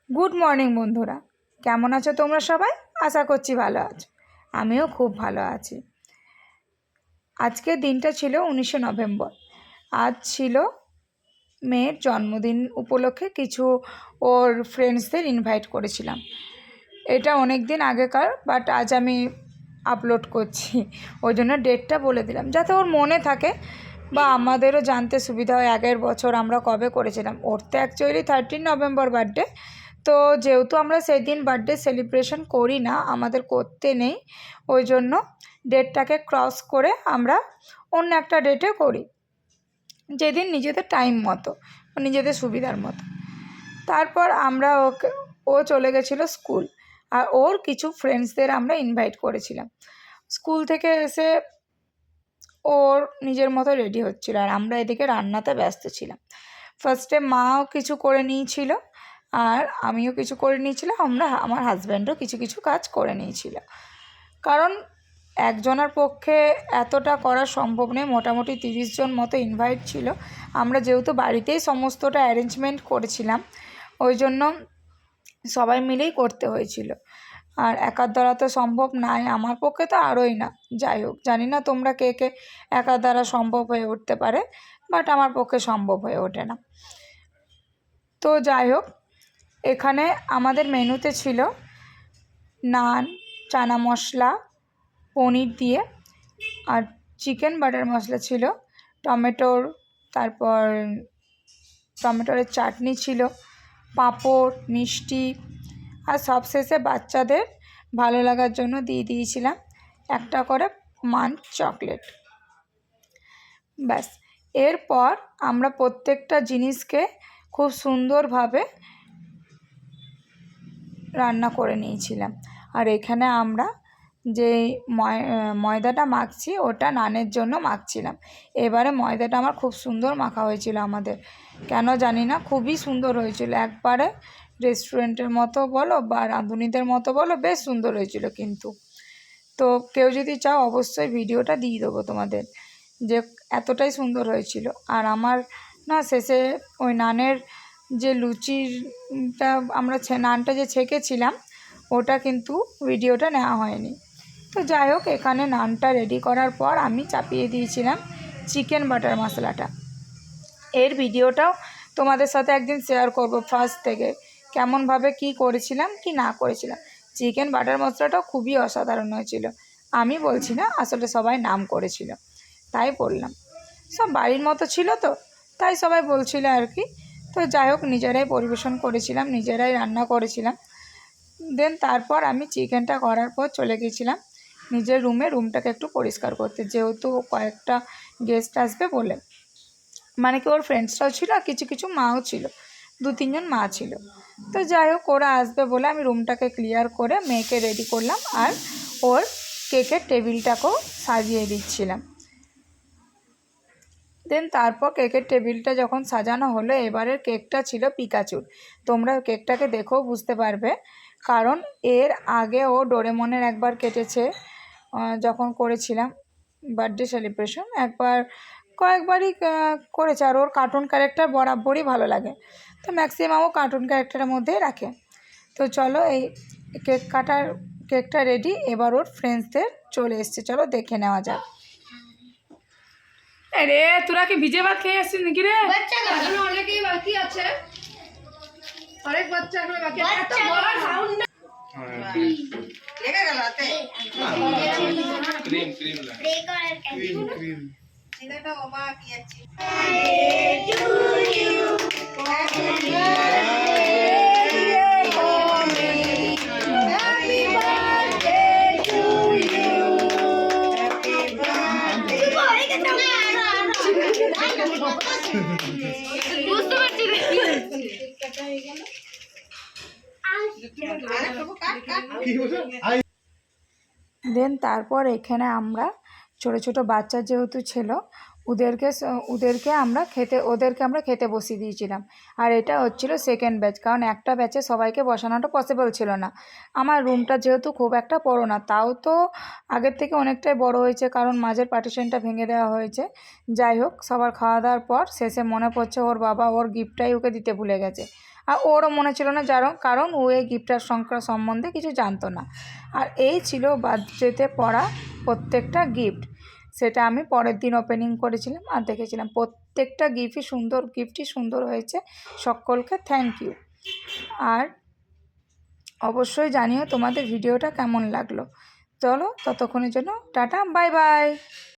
Good morning বন্ধুরা, কেমন আছো তোমরা সবাই? আশা করছি ভালো আছো। আমিও খুব ভালো আছি। আজকের দিনটা ছিল 19শে নভেম্বর। আজ ছিল মেয়ের জন্মদিন উপলক্ষে কিছু ওর ফ্রেন্ডসদের ইনভাইট করেছিলাম। এটা অনেক দিন আগেকার, বাট আজ আমি আপলোড করছি, ওই জন্য ডেটটা বলে দিলাম যাতে ওর মনে থাকে বা আমাদেরও জানতে সুবিধা হয় আগের বছর আমরা কবে করেছিলাম। ওর তো অ্যাকচুয়ালি 13 নভেম্বর বার্থডে, তো যেহেতু আমরা সেই দিন বার্থডে সেলিব্রেশন করি না, আমাদের করতে নেই, ওই জন্য ডেটটাকে ক্রস করে আমরা অন্য একটা ডেটে করি, যেদিন নিজেদের টাইম মতো, নিজেদের সুবিধার মতো। তারপর ও চলে গেছিলো স্কুল, আর ওর কিছু ফ্রেন্ডসদের আমরা ইনভাইট করেছিলাম। স্কুল থেকে এসে ওর নিজের মতো রেডি হচ্ছিল, আর আমরা এদিকে রান্নাতে ব্যস্ত ছিলাম। ফার্স্টে মাও কিছু করে নিয়েছিল, আর আমিও কিছু করে নিয়েছিলাম, আমার হাজব্যান্ডও কিছু কিছু কাজ করে নিয়েছিল। কারণ একজনের পক্ষে এতটা করা সম্ভব নয়, মোটামুটি 30 জন মতো ইনভাইট ছিল। আমরা যেহেতু বাড়িতেই সমস্তটা অ্যারেঞ্জমেন্ট করেছিলাম, ওই জন্য সবাই মিলেই করতে হয়েছিল, আর একার দ্বারা তো সম্ভব নয়, আমার পক্ষে তো আরোই না। যাই হোক, জানি না তোমরা কে কে একার দ্বারা সম্ভব হয়ে উঠতে পারে, বাট আমার পক্ষে সম্ভব হয়ে ওঠে না। তো যাই হোক, এখানে আমাদের মেনুতে ছিল নান, চানা মশলা, পনির দিয়ে, আর চিকেন বাটার মশলা ছিল, টমেটোরের চাটনি ছিল, পাঁপড়, মিষ্টি, আর সবশেষে বাচ্চাদের ভালো লাগার জন্য দিয়ে দিয়েছিলাম একটা করে মাঞ্চ চকলেট। ব্যাস, এরপর আমরা প্রত্যেকটা জিনিসকে খুব সুন্দরভাবে রান্না করে নিয়েছিলাম। আর এখানে আমরা যে ময়দাটা মাখছি, ওটা নানের জন্য মাখছিলাম। এবারে ময়দাটা আমার খুব সুন্দর মাখা হয়েছিল, আমাদের কেন জানি না খুবই সুন্দর হয়েছিল, একবারে রেস্টুরেন্টের মতো বলো বা রাঁধুনিদের মতো বলো, বেশ সুন্দর হয়েছিল। কিন্তু তো কেউ যদি চাও অবশ্যই ভিডিওটা দিয়ে দেবো তোমাদের, যে এতটাই সুন্দর হয়েছিল। আর আমার না শেষে ওই নানের যে লুচিটা আমরা নানটা যে ছেঁকেছিলাম, ওটা কিন্তু ভিডিওটা নেওয়া হয়নি। তো যাই হোক, এখানে নানটা রেডি করার পর আমি চাপিয়ে দিয়েছিলাম চিকেন বাটার মশলাটা। এর ভিডিওটাও তোমাদের সাথে একদিন শেয়ার করব, ফার্স্ট থেকে কেমনভাবে কি করেছিলাম কি না করেছিলাম। চিকেন বাটার মশলাটাও খুবই অসাধারণ হয়েছিল, আমি বলছি না, আসলে সবাই নাম করেছিল তাই বললাম। সব বাড়ির মতো ছিল তো, তাই সবাই বলছিল আর কি। তো যাই হোক, নিজেরাই পরিবেশন করেছিলাম, নিজেরাই রান্না করেছিলাম। দেন তারপর আমি চিকেনটা করার পর চলে গেছিলাম নিজের রুমটাকে একটু পরিষ্কার করতে, যেহেতু কয়েকটা গেস্ট আসবে বলে, মানে কি ওর ফ্রেন্ডসরাও ছিল, আর কিছু কিছু মাও ছিল, 2-3 জন মা ছিল। তো যাই হোক, ওরা আসবে বলে আমি রুমটাকে ক্লিয়ার করে মেয়েকে রেডি করলাম, আর ওর কেকের টেবিলটাকেও সাজিয়ে দিচ্ছিলাম। দেন তারপর কেকের টেবিলটা যখন সাজানো হলো, এবারের কেকটা ছিল পিকাচুর। তোমরা কেকটাকে দেখেও বুঝতে পারবে, কারণ এর আগে ও ডোরেমনের একবার কেটেছে, যখন করেছিলাম বার্থডে সেলিব্রেশন, কয়েকবারই করেছে। আর ওর কার্টুন ক্যারেক্টার বরাবরই ভালো লাগে, তো ম্যাক্সিমাম ও কার্টুন ক্যারেক্টারের মধ্যেই রাখে। তো চলো, এই কেকটা রেডি, এবার ওর ফ্রেন্ডসদের চলে এসছে, চলো দেখে নেওয়া যাক। আরে তোরা কি ভিজে ভাত খেয়ে আসছিস নাকি রে? বাচ্চা এখনো অনেকেই বাকি আছে, অনেক বাচ্চা এখনো বাকি আছে। এত বড় সাউন্ড লেগে গেল হাতে। ক্রিম এটা বাবা কি আছে? বুঝতে পারছি দেন তারপর এখানে আমরা ছোটো ছোটো বাচ্চা যেহেতু ছিল, ওদেরকে আমরা খেতে বসিয়ে দিয়েছিলাম। আর এটা হচ্ছিল সেকেন্ড ব্যাচ, কারণ একটা ব্যাচে সবাইকে বসানোটা পসিবল ছিল না। আমার রুমটা যেহেতু খুব একটা বড় না, তাও তো আগের থেকে অনেকটাই বড় হয়েছে, কারণ মাঝের পার্টিশনটা ভেঙে দেওয়া হয়েছে। যাই হোক, সবার খাওয়া দাওয়ার পর শেষে মনে পড়ছে ওর বাবা ওর গিফটটাই ওকে দিতে ভুলে গেছে, আর ওরও মনে ছিল না, কারণ ও এই গিফটটার সম্বন্ধে কিছু জানতো না। আর এই ছিল বার্থডেতে পড়া প্রত্যেকটা গিফট। সেটা আমি পরের দিন ওপেনিং করেছিলাম আর দেখেছিলাম প্রত্যেকটা গিফটই সুন্দর হয়েছে। সকলকে থ্যাংক ইউ। আর অবশ্যই জানিও তোমাদের ভিডিওটা কেমন লাগলো। চলো ততক্ষণের জন্য টাটা, বাই বাই।